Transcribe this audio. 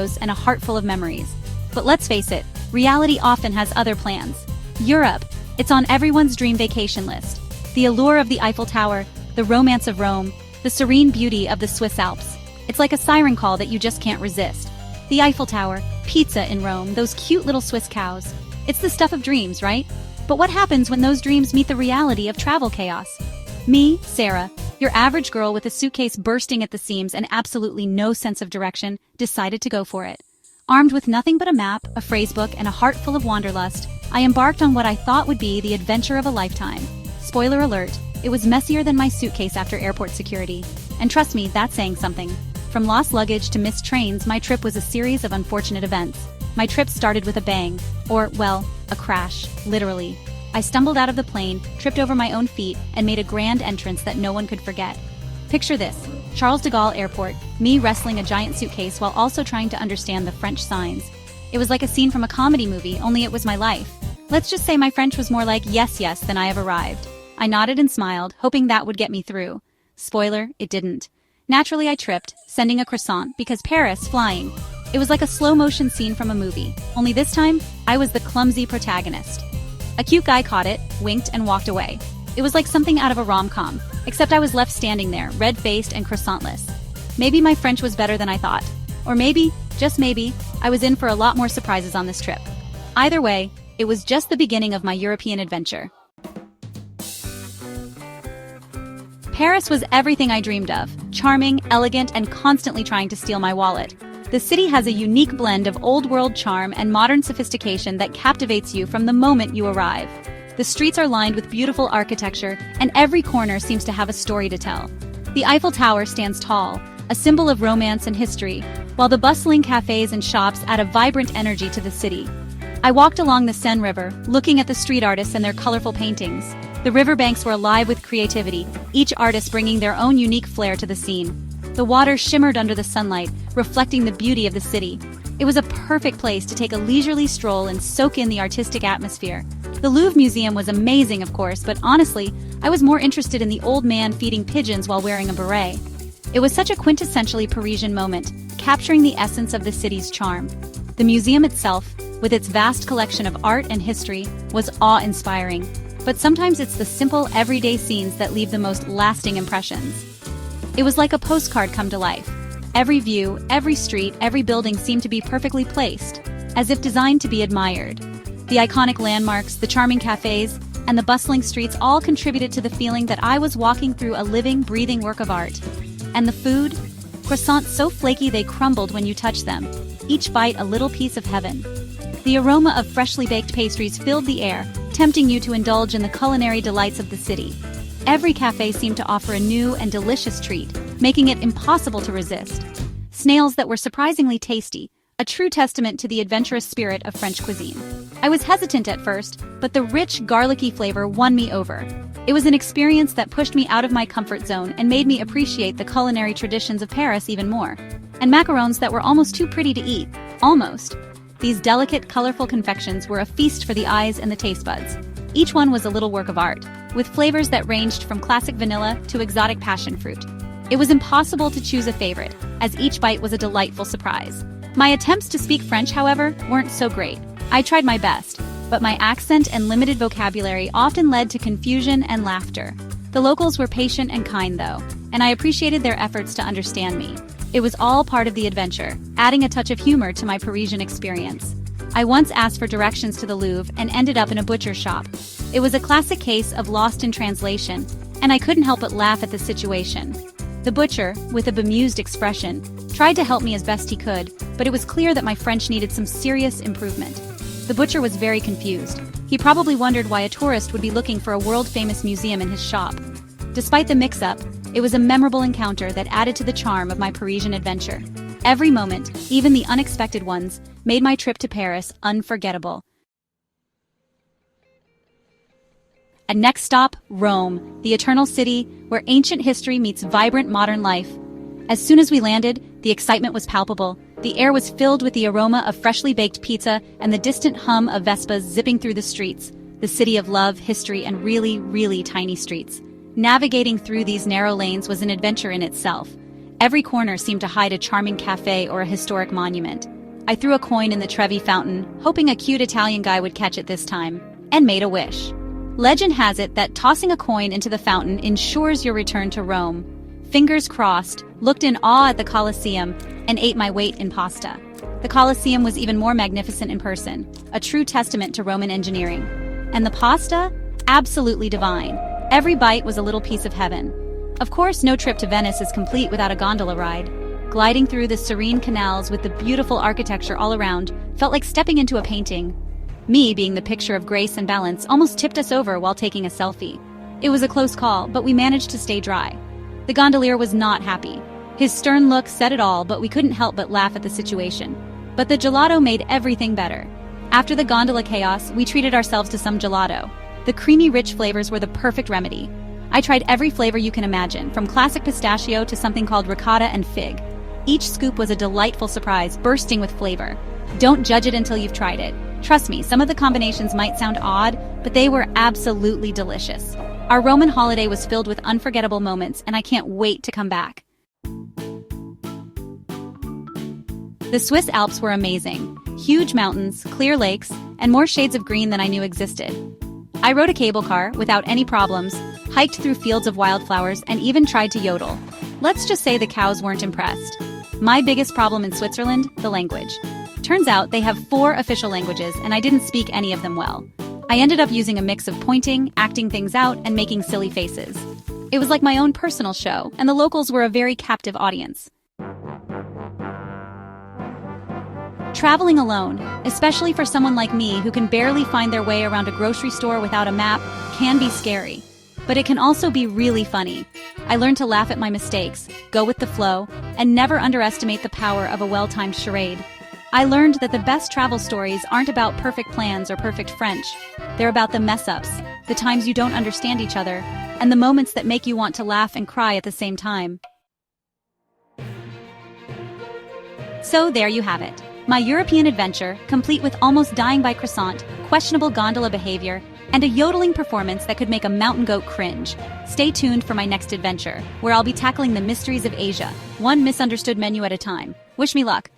photos and a heart full of memories. But let's face it, reality often has other plans. Europe, it's on everyone's dream vacation list. The allure of the Eiffel Tower, the romance of Rome, the serene beauty of the Swiss Alps. It's like a siren call that you just can't resist. The Eiffel Tower, pizza in Rome, those cute little Swiss cows. It's the stuff of dreams, right? But what happens when those dreams meet the reality of travel chaos? Me, Sarah, your average girl with a suitcase bursting at the seams and absolutely no sense of direction, decided to go for it. Armed with nothing but a map, a phrasebook, and a heart full of wanderlust, I embarked on what I thought would be the adventure of a lifetime. Spoiler alert, it was messier than my suitcase after airport security. And trust me, that's saying something. From lost luggage to missed trains, my trip was a series of unfortunate events. My trip started with a bang. Or, well, a crash, literally. I stumbled out of the plane, tripped over my own feet, and made a grand entrance that no one could forget. Picture this, Charles de Gaulle Airport, me wrestling a giant suitcase while also trying to understand the French signs. It was like a scene from a comedy movie, only it was my life. Let's just say my French was more like yes, yes than I have arrived. I nodded and smiled, hoping that would get me through. Spoiler, it didn't. Naturally, I tripped, sending a croissant because Paris, flying. It was like a slow-motion scene from a movie, only this time, I was the clumsy protagonist. A cute guy caught it, winked, and walked away. It was like something out of a rom-com, except I was left standing there, red-faced and croissantless. Maybe my French was better than I thought. Or maybe, just maybe, I was in for a lot more surprises on this trip. Either way, it was just the beginning of my European adventure. Paris was everything I dreamed of, charming, elegant, and constantly trying to steal my wallet. The city has a unique blend of old-world charm and modern sophistication that captivates you from the moment you arrive. The streets are lined with beautiful architecture, and every corner seems to have a story to tell. The Eiffel Tower stands tall, a symbol of romance and history, while the bustling cafes and shops add a vibrant energy to the city. I walked along the Seine River, looking at the street artists and their colorful paintings. The riverbanks were alive with creativity, each artist bringing their own unique flair to the scene. The water shimmered under the sunlight, reflecting the beauty of the city. It was a perfect place to take a leisurely stroll and soak in the artistic atmosphere. The Louvre Museum was amazing, of course, but honestly, I was more interested in the old man feeding pigeons while wearing a beret. It was such a quintessentially Parisian moment, capturing the essence of the city's charm. The museum itself, with its vast collection of art and history, was awe-inspiring. But sometimes it's the simple, everyday scenes that leave the most lasting impressions. It was like a postcard come to life. Every view, every street, every building seemed to be perfectly placed, as if designed to be admired. The iconic landmarks, the charming cafes, and the bustling streets all contributed to the feeling that I was walking through a living, breathing work of art. And the food? Croissants so flaky they crumbled when you touched them, each bite a little piece of heaven. The aroma of freshly baked pastries filled the air, tempting you to indulge in the culinary delights of the city. Every cafe seemed to offer a new and delicious treat, making it impossible to resist. Snails that were surprisingly tasty, a true testament to the adventurous spirit of French cuisine. I was hesitant at first, but the rich, garlicky flavor won me over. It was an experience that pushed me out of my comfort zone and made me appreciate the culinary traditions of Paris even more. And macarons that were almost too pretty to eat. Almost. These delicate, colorful confections were a feast for the eyes and the taste buds. Each one was a little work of art, with flavors that ranged from classic vanilla to exotic passion fruit. It was impossible to choose a favorite, as each bite was a delightful surprise. My attempts to speak French, however, weren't so great. I tried my best, but my accent and limited vocabulary often led to confusion and laughter. The locals were patient and kind, though, and I appreciated their efforts to understand me. It was all part of the adventure, adding a touch of humor to my Parisian experience. I once asked for directions to the Louvre and ended up in a butcher shop. It was a classic case of lost in translation, and I couldn't help but laugh at the situation. The butcher, with a bemused expression, tried to help me as best he could, but it was clear that my French needed some serious improvement. The butcher was very confused. He probably wondered why a tourist would be looking for a world-famous museum in his shop. Despite the mix-up, it was a memorable encounter that added to the charm of my Parisian adventure. Every moment, even the unexpected ones, made my trip to Paris unforgettable. And next stop, Rome, the eternal city where ancient history meets vibrant modern life. As soon as we landed, the excitement was palpable. The air was filled with the aroma of freshly baked pizza and the distant hum of Vespas zipping through the streets, the city of love, history, and really, really tiny streets. Navigating through these narrow lanes was an adventure in itself. Every corner seemed to hide a charming cafe or a historic monument. I threw a coin in the Trevi fountain, hoping a cute Italian guy would catch it this time, and made a wish. Legend has it that tossing a coin into the fountain ensures your return to Rome. Fingers crossed, looked in awe at the Colosseum, and ate my weight in pasta. The Colosseum was even more magnificent in person, a true testament to Roman engineering. And the pasta? Absolutely divine. Every bite was a little piece of heaven. Of course, no trip to Venice is complete without a gondola ride. Gliding through the serene canals with the beautiful architecture all around felt like stepping into a painting. Me, being the picture of grace and balance, almost tipped us over while taking a selfie. It was a close call, but we managed to stay dry. The gondolier was not happy. His stern look said it all, but we couldn't help but laugh at the situation. But the gelato made everything better. After the gondola chaos, we treated ourselves to some gelato. The creamy, rich flavors were the perfect remedy. I tried every flavor you can imagine, from classic pistachio to something called ricotta and fig. Each scoop was a delightful surprise, bursting with flavor. Don't judge it until you've tried it. Trust me, some of the combinations might sound odd, but they were absolutely delicious. Our Roman holiday was filled with unforgettable moments, and I can't wait to come back. The Swiss Alps were amazing. Huge mountains, clear lakes, and more shades of green than I knew existed. I rode a cable car without any problems, hiked through fields of wildflowers, and even tried to yodel. Let's just say the cows weren't impressed. My biggest problem in Switzerland, the language. Turns out they have 4 official languages, and I didn't speak any of them well. I ended up using a mix of pointing, acting things out, and making silly faces. It was like my own personal show, and the locals were a very captive audience. Traveling alone, especially for someone like me who can barely find their way around a grocery store without a map, can be scary. But it can also be really funny. I learned to laugh at my mistakes, go with the flow, and never underestimate the power of a well-timed charade. I learned that the best travel stories aren't about perfect plans or perfect French. They're about the mess-ups, the times you don't understand each other, and the moments that make you want to laugh and cry at the same time. So there you have it. My European adventure, complete with almost dying by croissant, questionable gondola behavior, and a yodeling performance that could make a mountain goat cringe. Stay tuned for my next adventure, where I'll be tackling the mysteries of Asia, one misunderstood menu at a time. Wish me luck.